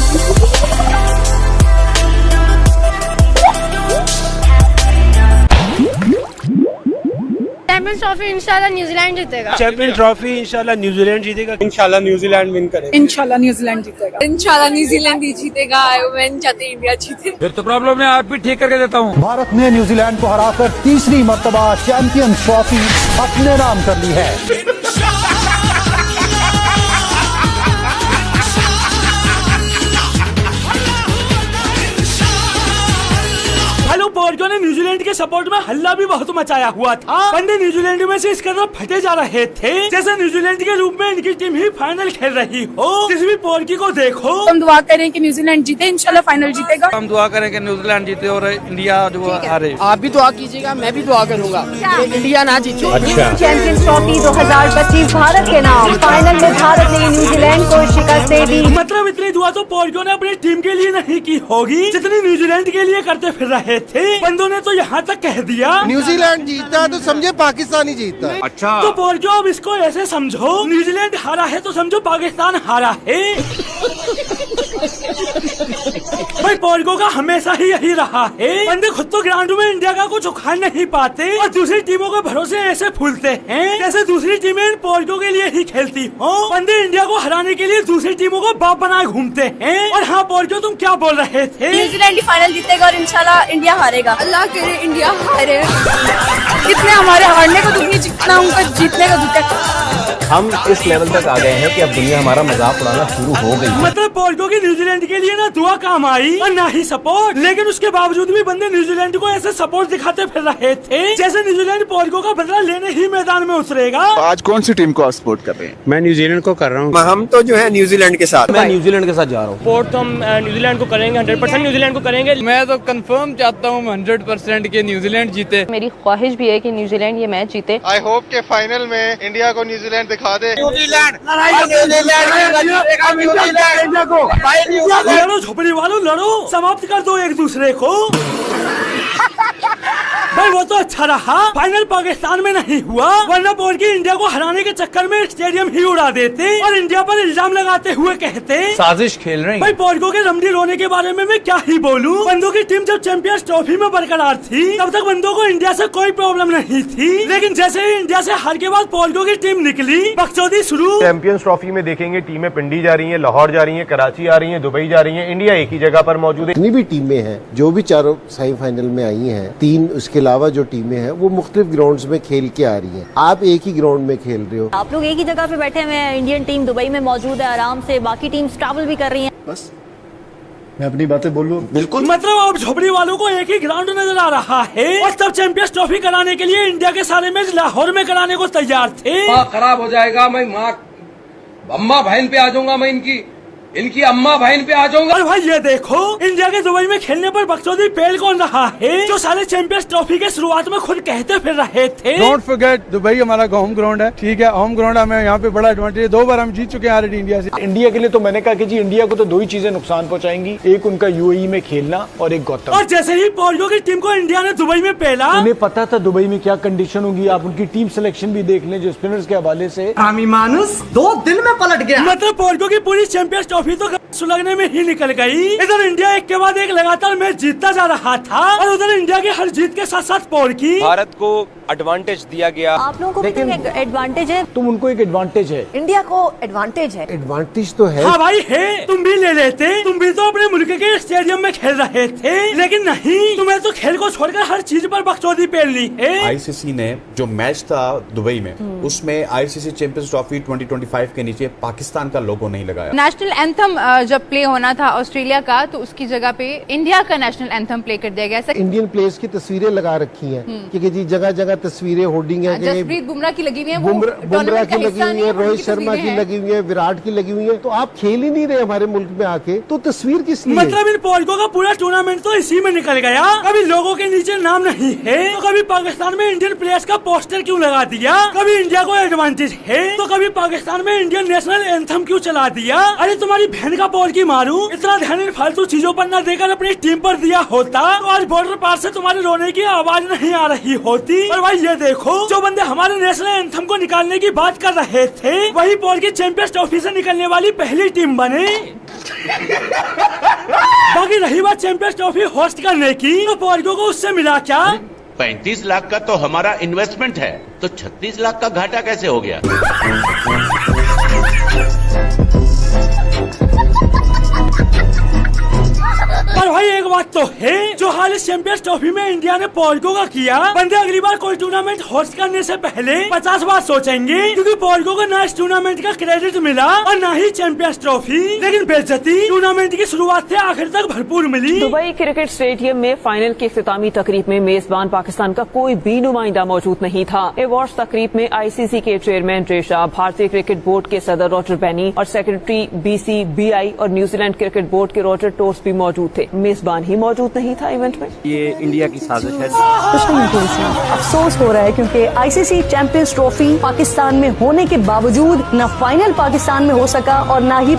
Champions trophy इंशाल्लाह New Zealand जीतेगा। Champions trophy इंशाल्लाह न्यूजीलैंड जीतेगा। इंशाल्लाह न्यूजीलैंड विन करेगा। इंशाल्लाह न्यूजीलैंड जीतेगा। इंशाल्लाह न्यूजीलैंड ही जीतेगा। मैं चाहती इंडिया जीते। फिर तो प्रॉब्लम है, आप भी ठीक करके देता हूँ। भारत ने न्यूजीलैंड को हराकर तीसरी मर्तबा चैंपियंस ट्रॉफी अपने नाम कर ली है। हेलो पोर्टो ने न्यूजीलैंड के सपोर्ट में हल्ला भी बहुत मचाया हुआ था। बंदे न्यूजीलैंड में से इस कदर फटे जा रहे थे जैसे न्यूजीलैंड के रूप में इनकी टीम ही फाइनल खेल रही हो। किसी भी पोर्की को देखो। हम दुआ करें कि न्यूजीलैंड जीते, इंशाल्लाह फाइनल जीतेगा। हम दुआ करें कि न्यूजीलैंड जीते और इंडिया जो हारे। आप भी दुआ कीजिएगा, मैं भी दुआ करूंगा इंडिया ना जीते। चैंपियंस ट्रॉफी 2025 भारत के नाम। फाइनल में भारत ने न्यूजीलैंड को शिकस्त दे दी। मतलब इतनी दुआ तो पोर्टो ने अपनी टीम के लिए नहीं की होगी जितनी न्यूजीलैंड के लिए करते फिर रहे थे। बंदों ने तो यहाँ तक कह दिया न्यूजीलैंड जीतता है तो समझे पाकिस्तान ही जीतता है। अच्छा तो पोर्टो अब इसको ऐसे समझो, न्यूजीलैंड हारा है तो समझो पाकिस्तान हारा है। भाई पोर्टो का हमेशा ही यही रहा है। बंदे खुद तो ग्राउंड में इंडिया का कुछ उखाड़ नहीं पाते और दूसरी टीमों के भरोसे ऐसे फूलते हैं जैसे दूसरी टीमें इन पोर्टो के लिए ही खेलती हो। बंदे इंडिया को हराने के लिए दूसरी टीमों को बाप बनाए घूमते हैं। और हाँ पोर्टो, तुम क्या बोल रहे थे? न्यूजीलैंड ही फाइनल जीतेगा और इंशाल्लाह इंडिया हारेगा। अल्लाह करे इंडिया हारे। इतने हमारे हारने को दुनिया, जितना उनका जीतने का दुनिया। हम इस लेवल तक आ गए हैं कि अब दुनिया हमारा मजाक उड़ाना शुरू हो गई है। मतलब पोर्टो की न्यूजीलैंड के लिए ना दुआ काम आई और ना ही सपोर्ट, लेकिन उसके बावजूद भी बंदे न्यूजीलैंड को ऐसे सपोर्ट दिखाते फिर रहे थे जैसे न्यूजीलैंड पोर्टो का बदला लेने ही मैदान में उतरेगा। आज कौन सी टीम को आप सपोर्ट कर रहे हैं? मैं न्यूजीलैंड को कर रहा हूँ। हम तो जो है न्यूजीलैंड के साथ। मैं न्यूजीलैंड के साथ जा रहा हूँ। सपोर्ट तो हम न्यूजीलैंड को करेंगे, 100% न्यूजीलैंड को करेंगे। मैं तो कंफर्म चाहता हूँ 100% के न्यूजीलैंड जीते। मेरी ख्वाहिश भी है कि न्यूजीलैंड ये मैच जीते। आई होप के फाइनल में इंडिया को न्यूजीलैंड दिखा दे। लड़ो झोपड़ी वालों, लड़ो, समाप्त कर दो एक दूसरे को। भाई वो तो अच्छा रहा, फाइनल पाकिस्तान में नहीं हुआ, वरना पोर्टो इंडिया को हराने के चक्कर में स्टेडियम ही उड़ा देते और इंडिया पर इल्जाम लगाते हुए कहते साजिश खेल रहे हैं। भाई पोर्टो के रमडी रोने के बारे में मैं क्या ही बोलूं। बंदों की टीम जब चैंपियंस ट्रॉफी में बरकरार थी तब तक बंदों को इंडिया से कोई प्रॉब्लम नहीं थी, लेकिन जैसे ही इंडिया से हार के बाद पोर्टो की टीम निकली, बकचोदी शुरू। चैंपियंस ट्रॉफी में देखेंगे टीमें पिंडी जा रही हैं, लाहौर जा रही हैं, कराची आ रही हैं, दुबई जा रही हैं, इंडिया एक ही जगह पर मौजूद है। जितनी भी टीमें हैं, जो भी चारों सेमीफाइनल में आई हैं, 3 उसके अलावा जो टीमें हैं वो मुख्तलिफ ग्राउंड्स में खेल के आ रही हैं। आप एक ही ग्राउंड में खेल रहे हो। आप लोग एक ही जगह पे बैठे हुए हैं। इंडियन टीम दुबई में मौजूद है आराम से, बाकी टीम्स ट्रैवल भी कर रही हैं। बस मैं अपनी बातें बोलूं। बिल्कुल, मतलब अब झोपड़ी वालों को एक ही ग्राउंड नजर आ रहा है और तब चैंपियंस ट्रॉफी कराने के लिए इंडिया के सारे मैच लाहौर में कराने को तैयार थे। खराब हो जाएगा, मैं माँ अम्मा बहन पे आ जाऊंगा, मैं इनकी अम्मा बहन पे आ जाऊंगा। और भाई ये देखो, इंडिया के दुबई में खेलने पर बकचोदी पेल कौन रहा है जो साले चैंपियंस ट्रॉफी के शुरुआत में खुद कहते फिर रहे थे। डोंट फॉरगेट दुबई हमारा होम ग्राउंड है, ठीक है, होम ग्राउंड हमें यहाँ पे बड़ा एडवांटेज है। 2 बार हम जीत चुके हैं ऑलरेडी इंडिया से। इंडिया के लिए तो मैंने कहा कि जी इंडिया को तो 2 ही चीजें नुकसान पहुंचाएंगी, एक उनका यूएई में खेलना और एक गौतम। और जैसे ही पोर्टो की टीम को इंडिया ने दुबई में पेला, उन्हें पता था दुबई में क्या कंडीशन होगी। आप उनकी टीम सिलेक्शन भी देख लें जो स्पिनर्स के हवाले से। मानुस 2 दिन में पलट गया। मतलब पोर्टो की पूरी चैंपियंस ट्रॉफी तो सुलगने में ही निकल गई। इधर इंडिया एक के बाद एक लगातार मैच जीतता जा रहा था और उधर इंडिया की हर जीत के साथ साथ पोर्टो भारत को एडवांटेज दिया गया। आप लोगों को भी तो एडवांटेज है। तुम उनको एक एडवांटेज है, इंडिया को एडवांटेज है। एडवांटेज तो है। हाँ भाई है, तुम भी ले लेते, तुम भी तो अपने मुल्क के स्टेडियम में खेल रहे थे, लेकिन नहीं, तुम्हें तो खेल को छोड़कर हर चीज पर बकचोदी पेलनी है। आईसीसी ने जो मैच था दुबई में, उसमें आईसीसी चैंपियंस ट्रॉफी 2025 के नीचे पाकिस्तान का लोगो नहीं लगाया। नेशनल एंथम जब प्ले होना था ऑस्ट्रेलिया का, तो उसकी जगह पे इंडिया का नेशनल एंथम प्ले कर दिया गया। इंडियन प्लेयर्स की तस्वीरें लगा रखी हैं क्योंकि जी जगह जगह तस्वीरें होर्डिंग है। जसप्रीत बुमराह की लगी हुई है, बुमराह की लगी हुई है, रोहित शर्मा की लगी हुई है, विराट की लगी हुई है। तो आप खेल ही नहीं रहे हमारे मुल्क में आके, तो तस्वीर किस लिए? मतलब इन पोर्टो का पूरा टूर्नामेंट तो इसी में निकल गया। कभी लोगों के नीचे नाम नहीं है तो कभी पाकिस्तान में इंडियन प्लेयर्स का पोस्टर क्यों लगा दिया, कभी इंडिया को एडवांटेज है तो कभी पाकिस्तान में इंडियन नेशनल एंथम क्यों चला दिया। अरे तुम्हारी बहन का पोल की मारूं, इतना ध्यान इन फालतू चीजों पर न देकर अपनी टीम पर दिया होता तो आज बॉर्डर पार से तुम्हारे रोने की आवाज नहीं आ रही होती। और भाई ये देखो, जो बंदे हमारे नेशनल एंथम को निकालने की बात कर रहे थे वही पोल की चैंपियंस ट्रॉफी से निकलने वाली पहली टीम बने। लेकिन रही बात चैंपियंस ट्रॉफी होस्ट करने की, तो पोर्गो को उससे मिला क्या? 35 लाख का तो हमारा इन्वेस्टमेंट है, तो 36 लाख का घाटा कैसे हो गया? पर भाई एक बात तो है, जो हाल इस चैंपियंस ट्रॉफी में इंडिया ने पोर्गो का किया, बंदे अगली बार कोई टूर्नामेंट होस्ट करने से पहले 50 बार सोचेंगे, क्योंकि पोर्गो को ना इस टूर्नामेंट का क्रेडिट मिला और ना ही चैंपियंस ट्रॉफी, लेकिन बेइज्जती टूर्नामेंट की शुरुआत से आखिर तक भरपूर मिली। दुबई क्रिकेट स्टेडियम में फाइनल की इख्तितामी तकरीब में मेजबान पाकिस्तान का कोई भी नुमाइंदा मौजूद नहीं था। अवार्ड्स तकरीब में ICC के चेयरमैन रेशा, भारतीय क्रिकेट बोर्ड के सदर रॉजर बैनी और सेक्रेटरी BCBI और न्यूजीलैंड क्रिकेट बोर्ड के रॉजर टोर्स भी मौजूद थे। मेजबान ही मौजूद नहीं था इवेंट में। ये इंडिया की साजिश है। कुछ नहीं, अफसोस हो रहा है क्योंकि ICC चैंपियंस ट्रॉफी पाकिस्तान में होने के बावजूद न फाइनल पाकिस्तान में हो सका और न ही